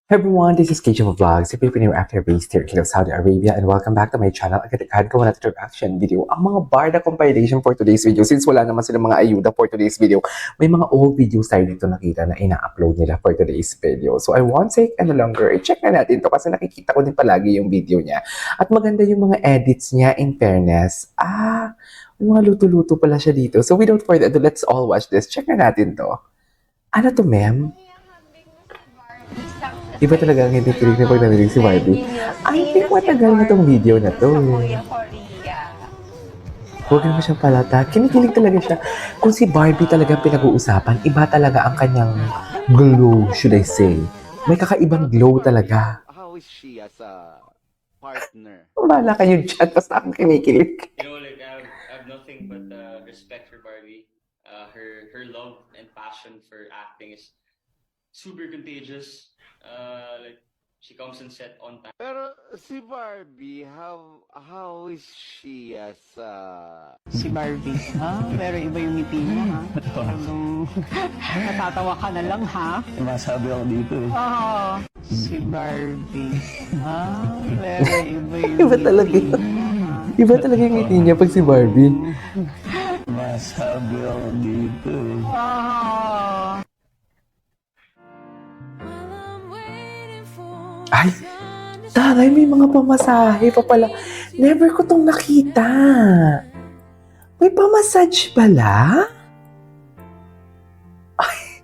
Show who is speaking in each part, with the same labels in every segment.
Speaker 1: Hey everyone, this is KJ Vlogs, your Filipino actor based here in Saudi Arabia, and welcome back to my channel. Agad-agad ko na ito reaction video. Ang mga barda compilation for today's video, since wala naman silang mga ayuda for today's video, may mga old videos tayo dito nakita na ina-upload nila for today's video. So I won't take any longer. I-check na natin to kasi nakikita ko din palagi yung video niya. At maganda yung mga edits niya in fairness. May mga luto-luto pala siya dito. So without further ado, let's all watch this. Check na natin to. Ano to, ma'am? Iba talaga ang hindi kilig na pag narinig si Barbie. I think matagal na tong video na to. Huwag naman siyang palata. Kinikilig talaga siya. Kung si Barbie talaga pinag-uusapan, iba talaga ang kanyang glow, should I say. May kakaibang glow talaga.
Speaker 2: How is she as a partner?
Speaker 1: Wala kayo dyan, basta akong kinikilig.
Speaker 3: I have nothing but respect for Barbie. Her love and passion for acting is super contagious. Like she comes and set on time.
Speaker 2: Pero si Barbie, how is she as a...
Speaker 4: Si Barbie, ha? Pero iba yung ngiti mo, ha? Talagang natatawa ka na lang, ha?
Speaker 5: Masabi ako dito eh.
Speaker 4: Oo. Si Barbie, ha? Pero iba yung
Speaker 1: Iba talaga.
Speaker 4: ngiti mo, ha?
Speaker 1: Iba talaga yung ngiti niya pag si Barbie.
Speaker 5: Masabi ako dito eh.
Speaker 4: Oo.
Speaker 1: Ay, taray, may mga pamasahe pa pala. Never ko tong nakita. May pamassage pala? Ay.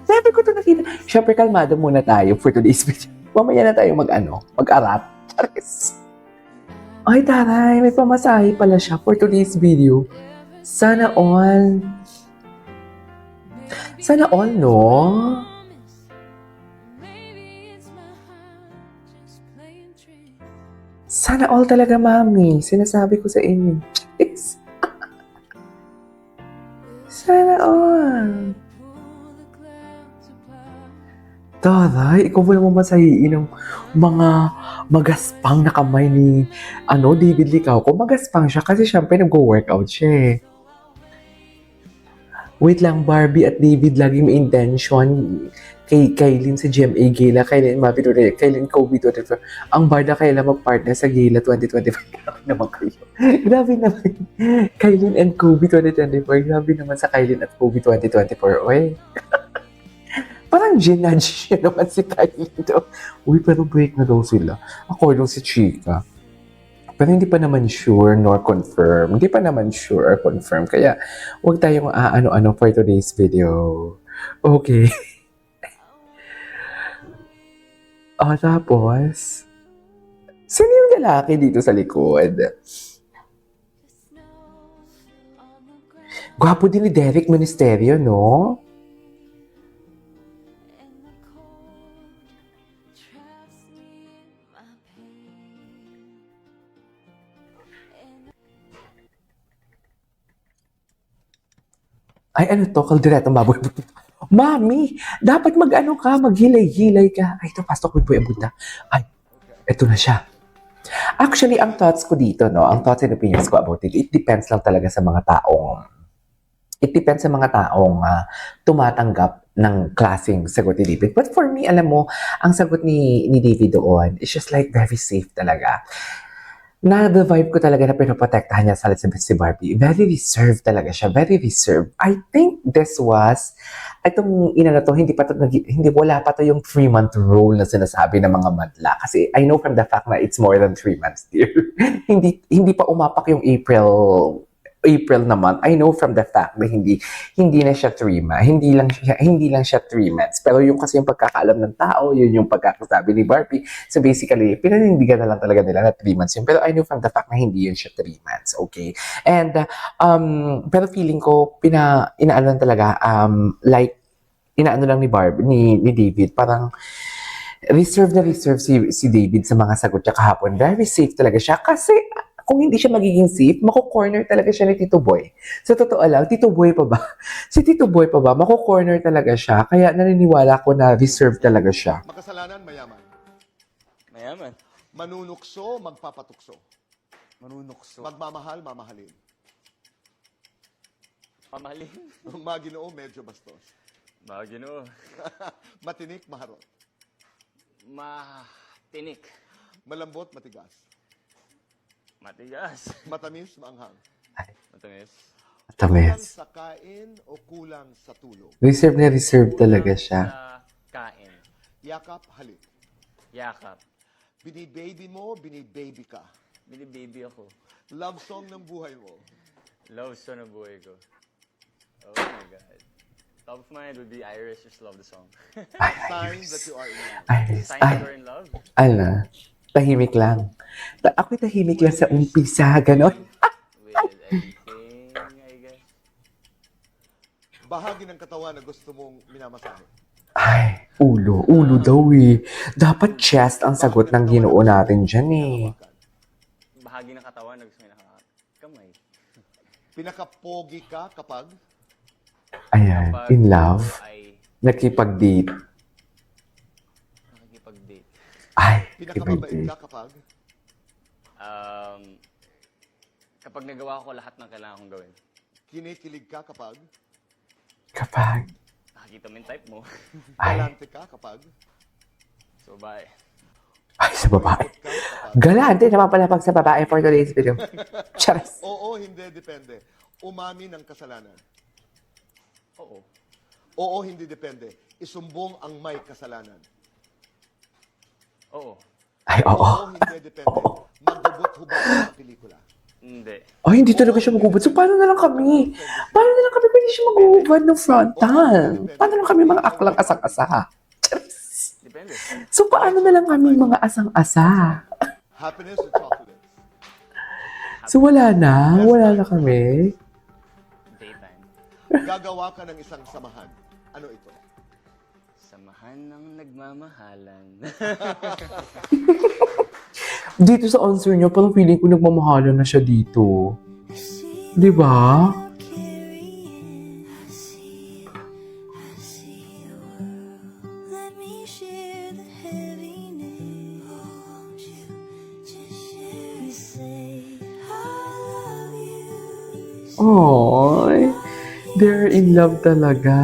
Speaker 1: Never ko tong nakita. Siyempre, kalmado muna tayo for today's video. Mamaya na tayo mag-arat. Charis. Ay, taray, may pamasahe pala siya for today's video. Sana all. Sana all, no? Sana all talaga, mami. Sinasabi ko sa inyo. Yes. Sana all. Taray, ikaw mo naman masahiin ng mga magaspang na kamay ni David Licao. Kung magaspang siya kasi syempre nag-workout siya eh. Wait lang, Barbie at David lagi may intention kay Kailin sa GMA Gala, Kailin Mapitore, Kailin Kobe 24. Ang barda kailan mag-partner sa Gala 2025. Grabe naman kayo. Grabe naman. Kailin and Kobe 2024. Grabe naman sa Kailin at Kobe 2024. Oy. Parang ginudge siya naman si Kailin to. Uy, pero break na daw sila. According si Chika. Pero hindi pa naman sure nor confirm. Hindi pa naman sure or confirm. Kaya huwag tayong ano-ano for today's video. Okay. Tapos, sino yung lalaki dito sa likod? Gwapo din ni Derek Ministerio, no? Ay, ano to? Kalderetang baboy. Mami, dapat maghilay-hilay ka. Ay, ito, pasok with Boy Abunda. Ay, ito na siya. Actually, ang thoughts ko dito, no? Ang thoughts and opinions ko about it depends lang talaga sa mga taong tumatanggap ng klaseng sagot ni David. But for me, alam mo, ang sagot ni David doon is just like very safe talaga. The vibe ko talaga na pinoprotektahan niya sa si Barbie. Very reserved talaga siya. Very reserved. I think this was, wala pa to yung 3-month rule na sinasabi ng mga madla. Kasi I know from the fact na it's more than 3 months, dear. hindi pa umapak yung April naman. I know from the fact na hindi na siya 3 months. Hindi lang siya 3 months. Pero yung kasi yung pagkakaalam ng tao, yun yung pagkakasabi ni Barbie. So basically, pinanindigan na lang talaga nila na 3 months yun. Pero I know from the fact na hindi yun siya 3 months. Okay? And, pero feeling ko, inaano lang ni David, parang reserve si David sa mga sagot niya kahapon. Very safe talaga siya kasi kung hindi siya magiging safe, mako-corner talaga siya ni Tito Boy. Sa totoo lang, Tito Boy pa ba? Si Tito Boy pa ba? Mako-corner talaga siya. Kaya naniniwala ko na reserve talaga siya.
Speaker 6: Makasalanan, mayaman.
Speaker 3: Mayaman.
Speaker 6: Manunukso, magpapatukso.
Speaker 3: Manunukso.
Speaker 6: Magmamahal, mamahalin.
Speaker 3: Pamahalin.
Speaker 6: Maginoo, medyo bastos.
Speaker 3: Bagino.
Speaker 6: Matinik, maharot.
Speaker 3: Matinik.
Speaker 6: Malambot, matigas.
Speaker 3: Matigas.
Speaker 6: Matamis, maanghang.
Speaker 3: Matamis.
Speaker 6: Kulang
Speaker 1: Tamis.
Speaker 6: sa kain o kulang sa tulog.
Speaker 1: Reserve na reserve talaga siya.
Speaker 3: Sa kain.
Speaker 6: Yakap, halik.
Speaker 3: Yakap.
Speaker 6: Binibaby mo, binibaby ka.
Speaker 3: Binibaby ako.
Speaker 6: Love song ng buhay mo.
Speaker 3: Love song ng buhay ko. Oh my God. Top of mind would be Iris, Just Love the Song.
Speaker 6: Sign that you are in love.
Speaker 1: Iris,
Speaker 3: Sign that we're in love.
Speaker 1: Ala, tahimik lang. Ako'y tahimik lang sa umpisa, ganon.
Speaker 3: With everything, I guess.
Speaker 6: Bahagi ng katawan na gusto mong minamasahe.
Speaker 1: Ay, ulo. Ulo daw eh. Dapat chest ang sagot ng Ginoo natin dyan eh.
Speaker 3: Bahagi ng katawan na gusto mo kamay.
Speaker 6: Pinakapogi ka kapag
Speaker 1: Ayan,
Speaker 3: Kapag
Speaker 1: in love.
Speaker 3: Ay
Speaker 1: Nakipag-date.
Speaker 3: nakikipag-date.
Speaker 1: Ay,
Speaker 6: pinakamabait
Speaker 1: nakipag-date.
Speaker 6: ka kapag
Speaker 3: Kapag nagawa ko lahat ng kailangan kong gawin.
Speaker 6: kinikilig ka kapag
Speaker 1: Kapag,
Speaker 3: Nakikita mo yung type mo.
Speaker 1: ay,
Speaker 6: galante ka kapag
Speaker 3: So, bye.
Speaker 1: ay, sa babae.
Speaker 6: ka kapag
Speaker 1: Galante naman pala pag sa babae for today's video. Charas.
Speaker 6: oo, hindi, depende. Umami ng kasalanan.
Speaker 3: Oo.
Speaker 6: Oo, hindi depende. Isumbong ang may kasalanan.
Speaker 3: Oo.
Speaker 1: Ay, oo.
Speaker 6: Oo, hindi depende. Magbubot hubad sa pelikula.
Speaker 3: Hindi.
Speaker 1: Ay, hindi talaga siya mag-ubad. So, paano na lang kami? Paano na lang kami pwede siya mag-ubad ng frontal? Paano lang kami mga aklang asang-asa? Charas.
Speaker 3: Depende.
Speaker 1: So, paano na lang kami mga asang-asa?
Speaker 6: Happiness or chocolates?
Speaker 1: So, wala na? Wala na kami?
Speaker 3: Daytime.
Speaker 6: Gagawa ka ng isang samahan. Ano ito?
Speaker 3: Samahan ng nagmamahalan.
Speaker 1: Dito sa answer niya, parang feeling ko nagmamahalan na siya dito. Di ba?
Speaker 7: Let me share the heaviness. Won't you just share and say I love you?
Speaker 1: Oy, they're in love talaga.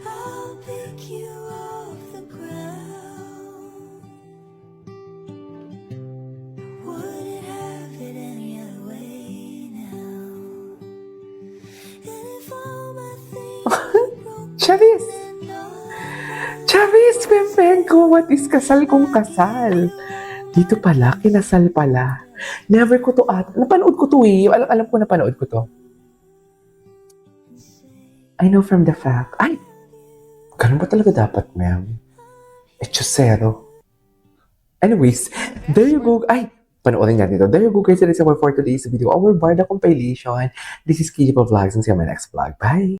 Speaker 7: I'll pick you off the ground. Wouldn't have it any other way now. And if all my things are broken,
Speaker 1: Charis!
Speaker 7: then all
Speaker 1: Charis, pempen ko, what is kasal kong kasal? Dito pala, kinasal pala. Never ko to napanood ko to eh. Alam ko napanood ko to. I know from the fact. Ay! Ganun ba talaga dapat, ma'am? Echosero. Anyways, there you go. Ay! Panoorin nga dito. There you go guys. That is our for today's video. Our Barda compilation. This is KJ Vlogs and see you on my next vlog. Bye!